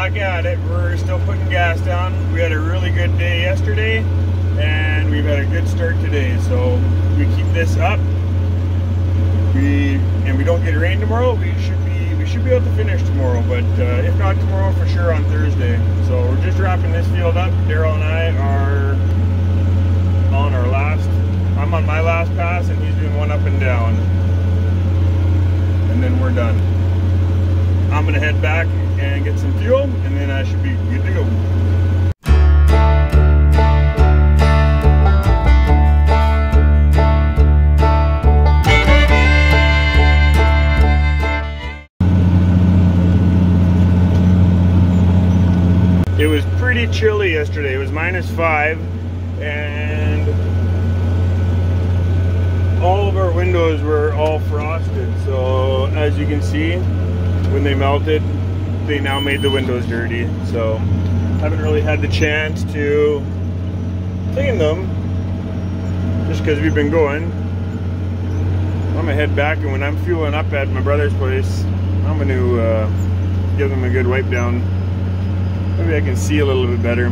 back at it. We're still putting gas down. We had a really good day yesterday, and we've had a good start today. So we keep this up. We don't get rain tomorrow. We should be able to finish tomorrow, but if not tomorrow, for sure on Thursday. So we're just wrapping this field up. Daryl and I are on our last. I'm on my last pass, and he's doing one up and down, and then we're done. I'm gonna head back and get some fuel, and then I should be good to go. It was pretty chilly yesterday. It was -5, and all of our windows were all frosted. So as you can see, when they melted, they now made the windows dirty. So I haven't really had the chance to clean them just because we've been going. I'm gonna head back, and when I'm fueling up at my brother's place, I'm gonna give them a good wipe down. Maybe I can see a little bit better.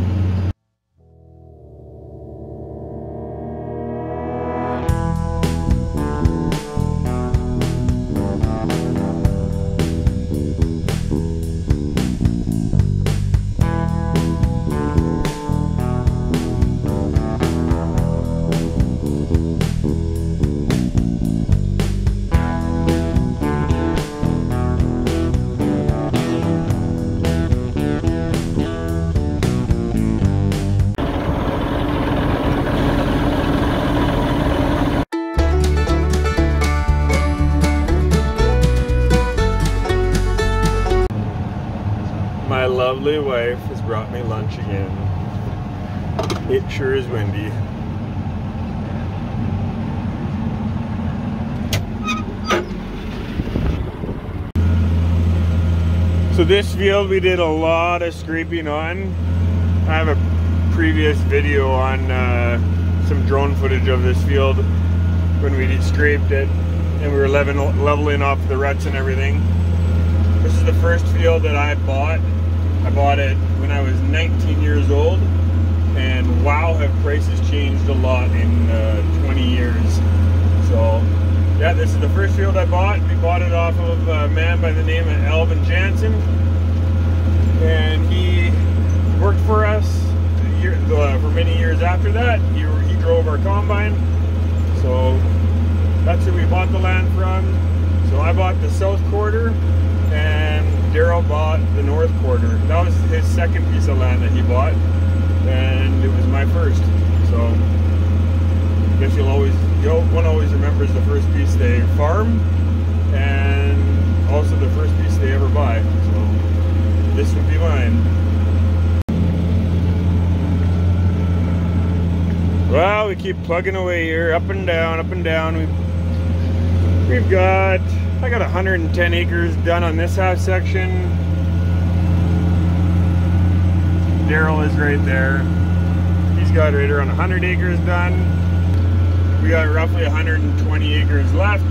My lovely wife has brought me lunch again. It sure is windy. So this field we did a lot of scraping on. I have a previous video on some drone footage of this field when we scraped it and we were leveling off the ruts and everything. This is the first field that I bought. I bought it when I was 19 years old, and wow, have prices changed a lot in 20 years. So yeah, this is the first field I bought. We bought it off of a man by the name of Alvin Jansen, and he worked for us for many years after that. He drove our combine, so that's who we bought the land from. So I bought the south quarter, and Daryl bought the north quarter. That was his second piece of land that he bought, and it was my first. So I guess one always remembers the first piece they farm, and also the first piece they ever buy. So this would be mine. Well, we keep plugging away here, up and down, up and down. I got 110 acres done on this half section. Daryl is right there. He's got right around 100 acres done. We got roughly 120 acres left,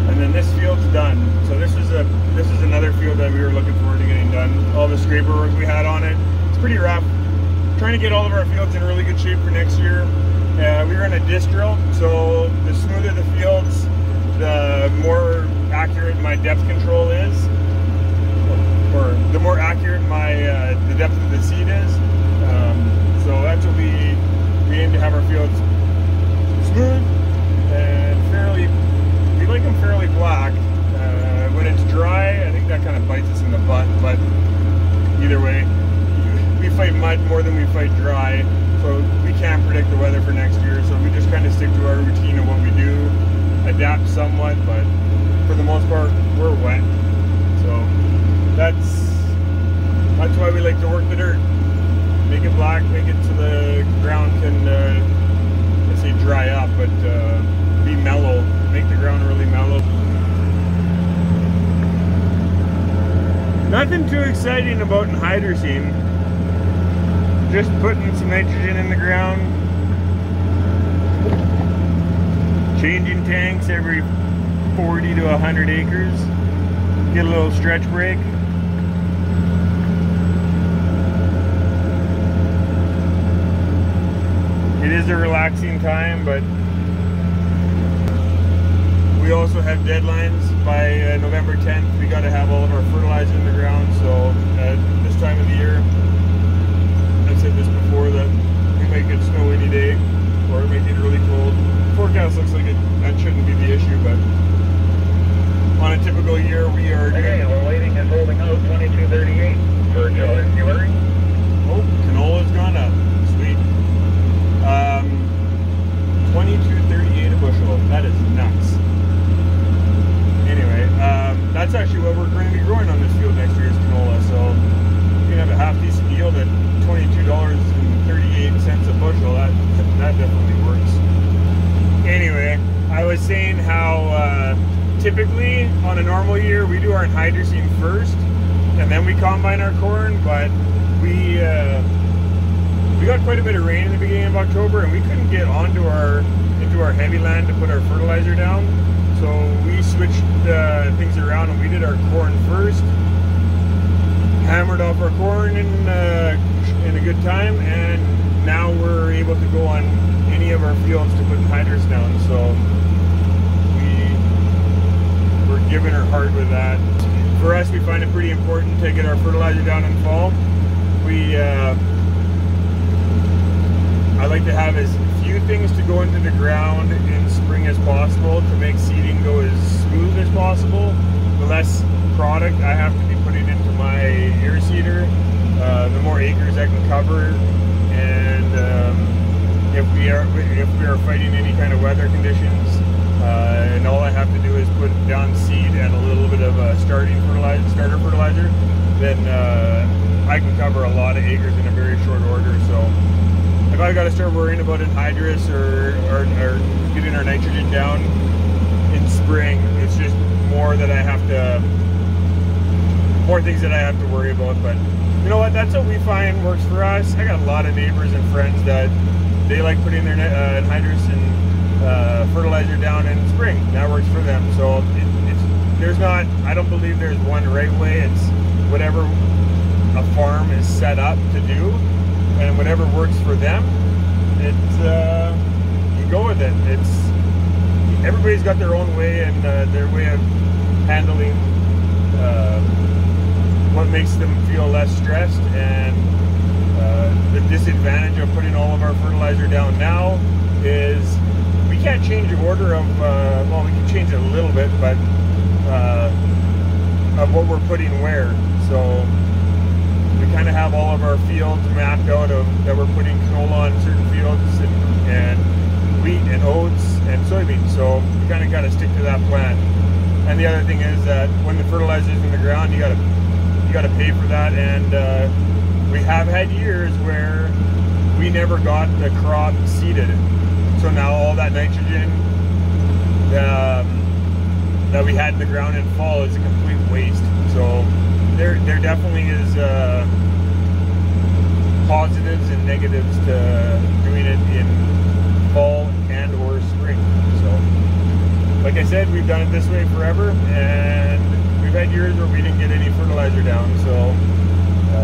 and then this field's done. So this is another field that we were looking forward to getting done. All the scraper work we had on it. It's pretty rough. Trying to get all of our fields in really good shape for next year. We were in a disc drill, so the smoother the fields, the more accurate my depth control is, or the more accurate the depth of the seed is. So that's what we aim to have our fields smooth and fairly. We like them fairly black. When it's dry, I think that kind of bites us in the butt. But either way, we fight mud more than we fight dry. So we can't predict the weather for next year. So we just kind of stick to our routine of what we do. Adapt somewhat, but for the most part we're wet, so that's why we like to work the dirt, make it black, make it so the ground can let's say dry up, but be mellow, make the ground really mellow. Nothing too exciting about anhydrous, just putting some nitrogen in the ground, changing tanks every 40 to 100 acres, get a little stretch break, is a relaxing time, but we also have deadlines. By November 10th, we got to have all of our fertilizer in the ground. So at this time of the year, I've said this before, that we might get snow any day, or it might get really cold. Forecast looks like that shouldn't be the issue, but on a typical year, we are doing... Okay, we're waiting and holding out 2238 for delivery. Oh, canola's gone up. Sweet. 2238 a bushel. That is nuts. Anyway, that's actually what we're going to be growing on this field next year is canola. So you can have a half decent yield at $22.38 a bushel. That definitely works. Anyway, I was saying how typically on a normal year we do our anhydrous first, and then we combine our corn. But we got quite a bit of rain in the beginning of October, and we couldn't get into our heavy land to put our fertilizer down. So we switched things around, and we did our corn first, hammered off our corn in a good time, and now we're able to go on any of our fields to put anhydrous down. So we're giving her hard with that. For us, we find it pretty important to get our fertilizer down in fall. I like to have as few things to go into the ground in spring as possible to make seeding go as smooth as possible. The less product I have to be putting into my air seeder, the more acres I can cover. And if we are fighting any kind of weather conditions, and all I have to do is put down seed and a little bit of starter fertilizer, then I can cover a lot of acres in a very short order. So if I've got to start worrying about anhydrous or getting our nitrogen down in spring, it's just more things that I have to worry about. But you know what? That's what we find works for us. I got a lot of neighbors and friends that they like putting their anhydrous and fertilizer down in spring. That works for them. So I don't believe there's one right way. It's whatever a farm is set up to do, and whatever works for them, you go with it. Everybody's got their own way and their way of handling what makes them feel less stressed. And the disadvantage of putting all of our fertilizer down now is we can't change the order of, well, we can change it a little bit, but of what we're putting where. So we kind of have all of our fields mapped out that we're putting canola on certain fields, and wheat and oats and soybeans. So you kind of got to stick to that plan. And the other thing is that when the fertilizer is in the ground, you got to pay for that. And we have had years where we never got the crop seeded. So now all that nitrogen that we had in the ground in fall is a complete waste. So there definitely is positives and negatives to doing it in fall and or spring. So like I said, we've done it this way forever, and we've had years where we didn't get any fertilizer down. So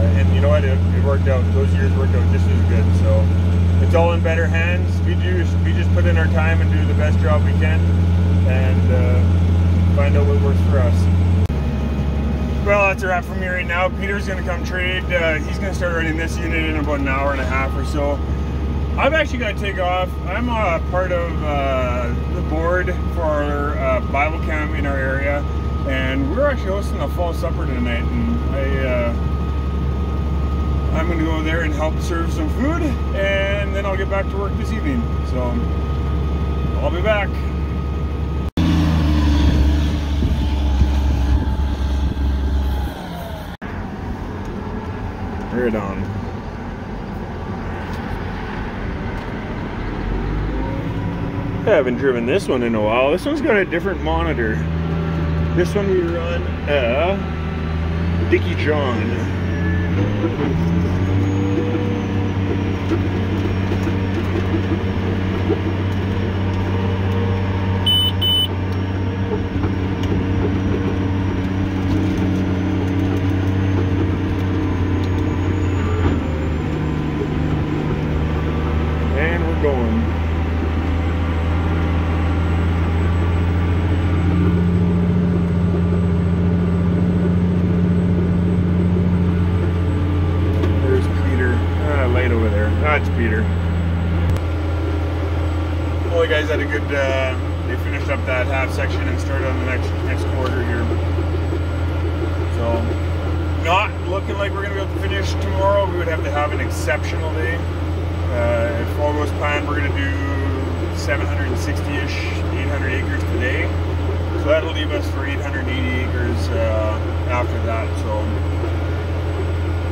and you know what, it worked out. Those years worked out just as good. So it's all in better hands. We just put in our time and do the best job we can, and find out what works for us. Well, that's a wrap from me right now. Peter's going to come trade. He's going to start running this unit in about an hour and a half or so. I've actually got to take off. I'm part of the board for our Bible camp in our area, and we're actually hosting a fall supper tonight, and I'm going to go there and help serve some food, and then I'll get back to work this evening. So I'll be back. Right on. I haven't driven this one in a while. This one's got a different monitor. This one we run Dickie John. And we're going. That's Peter. Well, the guys had a good, they finished up that half section and started on the next quarter here. So, not looking like we're going to be able to finish tomorrow. We would have to have an exceptional day. If all goes planned, we're going to do 760-ish, 800 acres today. So that'll leave us for 880 acres after that. So,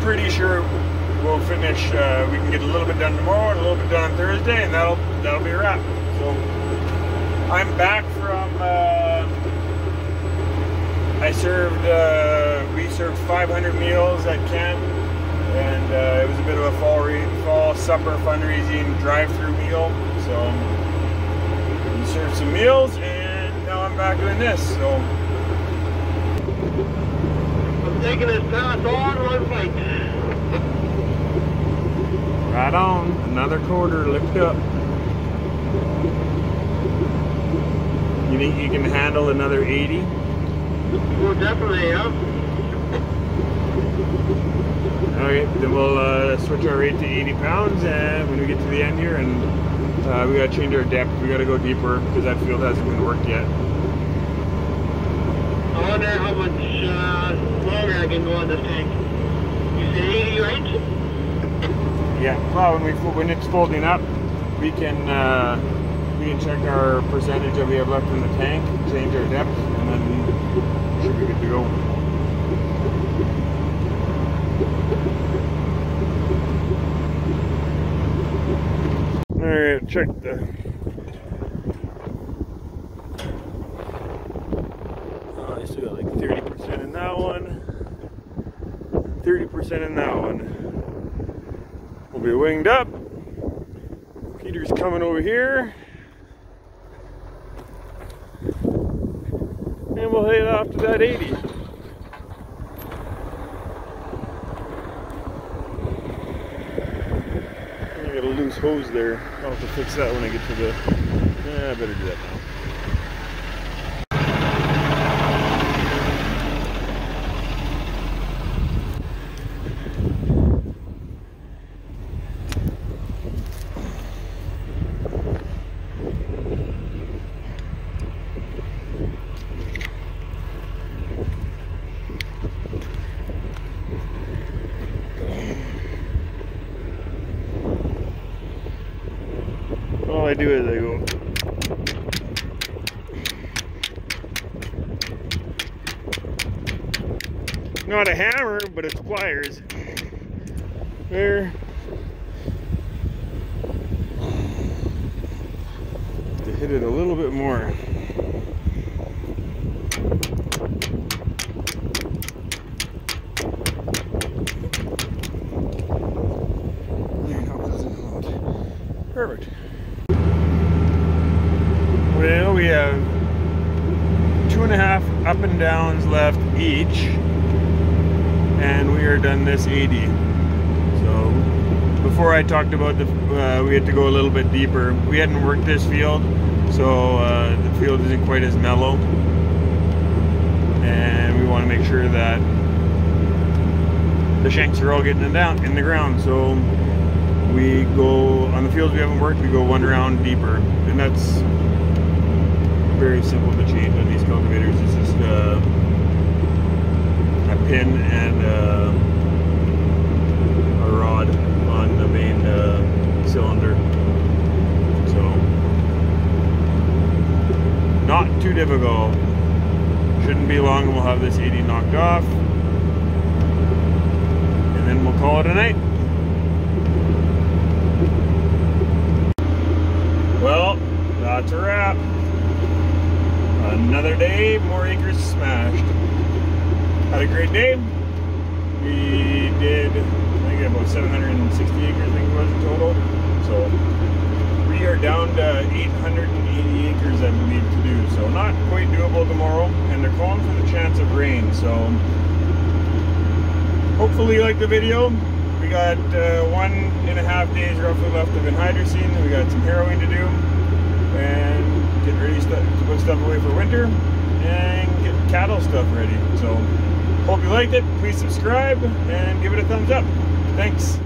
pretty sure we'll finish, we can get a little bit done tomorrow and a little bit done on Thursday, and that'll be a wrap. So I'm back from, we served 500 meals at camp, and it was a bit of a fall supper fundraising drive-through meal. So we served some meals, and now I'm back doing this. So I'm taking this path on one flight. Right on, another quarter, lift up. You think you can handle another 80? Well, definitely, yeah. Okay, then we'll switch our rate to 80 pounds and when we get to the end here, and we gotta change our depth. We gotta go deeper because that field hasn't been worked yet. I wonder how much longer I can go on this tank. You say 80, right? Yeah, well, when it's folding up, we can check our percentage that we have left in the tank, change our depth, and then should be good to go. All right, check the. Oh, I still got like 30% in that one, 30% in that one. We'll be winged up. Peter's coming over here. And we'll head off to that 80. I got a loose hose there. I'll have to fix that when I get to the... I better do that now. All I do is I go not a hammer, but it's pliers. There. To hit it a little bit more. Perfect. Well, we have 2.5 up and downs left each, and we are done this 80. So before I talked about the we had to go a little bit deeper. We hadn't worked this field, so the field isn't quite as mellow, and we want to make sure that the shanks are all getting down in the ground. So we go on the fields we haven't worked, we go one round deeper, and that's very simple to change on these cultivators. It's just a pin and a rod on the main cylinder. So not too difficult. Shouldn't be long, and we'll have this 80 knocked off, and then we'll call it a night. Well, that's a wrap. Another day, more acres smashed. Had a great day. We did, I think, about 760 acres, I think it was in total. So we are down to 880 acres, I believe, to do. So not quite doable tomorrow, and they're calling for the chance of rain. So hopefully you like the video. We got 1.5 days roughly left of anhydrous. We got some harrowing to do, and get ready to put stuff away for winter and get cattle stuff ready. So hope you liked it. Please subscribe and give it a thumbs up. Thanks.